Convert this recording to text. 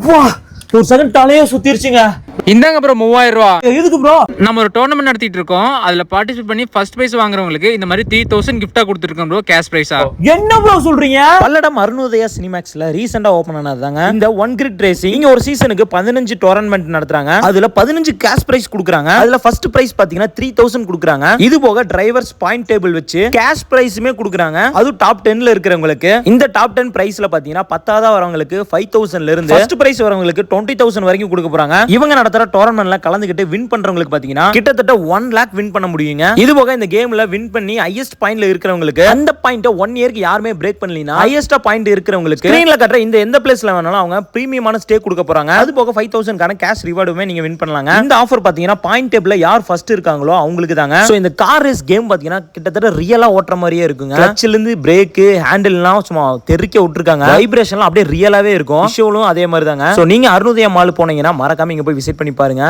அப்பா ஒரு செகண்ட் தலையே சுத்திருச்சுங்க. இந்தாங்க ப்ரோ 3000 ரூபா. எதுக்கு ப்ரோ? நம்ம ஒரு டோர்னமெண்ட் நடத்திட்டு இருக்கோம். அதுல பார்ட்டிசிபேட் பண்ணி ஃபர்ஸ்ட் பிரைஸ் வாங்குறவங்களுக்கு இந்த மாதிரி 3000 கிஃப்டா கொடுத்துருக்கோம் ப்ரோ, கேஷ் பிரைஸா. என்ன ப்ரோ சொல்றீங்க? பல்லடம் அருணோதயா சினிமாக்ஸ்ல ரீசெண்டா ஓபன் ஆனதாங்க இந்த ஒன் கிரிட் ரேசிங். இங்க ஒரு சீசனுக்கு 15 டோர்னமெண்ட் நடத்துறாங்க. அதுல 15 கேஷ் பிரைஸ் கொடுக்குறாங்க. அதுல ஃபர்ஸ்ட் பிரைஸ் பாத்தீங்கன்னா 3000 கொடுக்குறாங்க. இது போக டிரைவர்ஸ் பாயிண்ட் டேபிள் வச்சு கேஷ் பிரைஸுமே கொடுக்குறாங்க. அது டாப் 10ல இருக்கிறவங்களுக்கு. இந்த டாப் 10 பிரைஸ்ல பாத்தீங்கன்னா 10ஆவதா வரவங்களுக்கு 5000ல இருந்து ஃபர்ஸ்ட் பிரைஸ் வரவங்களுக்கு 20000 வரைக்கும் கொடுக்க போறாங்க. இவங்க நடத்துற டோர்னமெண்ட்ல கலந்துக்கிட்டு வின் பண்றவங்களுக்கு பாத்தீங்கன்னா கிட்டத்தட்ட 1 lakh வின் பண்ண முடியுங்க. இது போக இந்த கேம்ல வின் பண்ணி ஹையஸ்ட் பாயிண்ட்ல இருக்கிறவங்களுக்கு அந்த பாயிண்ட 1 இயருக்கு யாருமே பிரேக் பண்ணலனா ஹையஸ்ட் பாயிண்ட் இருக்கிறவங்களுக்கு ஸ்கிரீன்ல காட்டுற இந்த எந்த பிளேஸ்ல வேணாலும் அவங்க பிரீமியமான ஸ்டே கொடுக்க போறாங்க. அது போக 5000 கான கேஷ் ரிவார்டுமே நீங்க வின் பண்ணலாங்க. இந்த ஆஃபர் பாத்தீங்கன்னா பாயிண்ட் டேபிள்ல யார் ஃபர்ஸ்ட் இருக்காங்களோ அவங்களுக்கு தாங்க. சோ இந்த கார் ரேஸ் கேம் பாத்தீங்கன்னா கிட்டத்தட்ட ரியலா ஓட்ற மாதிரியே இருக்குங்க. கிளட்ச்ல இருந்து பிரேக் ஹேண்டில்லாம் சும்மா தெறிக்க விட்டுருக்காங்க. வைப்ரேஷன்லாம் அப்படியே ரியலாவே இருக்கும். விஷுவலும் அதே மாதிரி தாங்க. சோ நீங்க அருணோதயா மால் போனீங்கன்னா மறக்காம இங்க போய் விசிட் பண்ணி பாருங்க.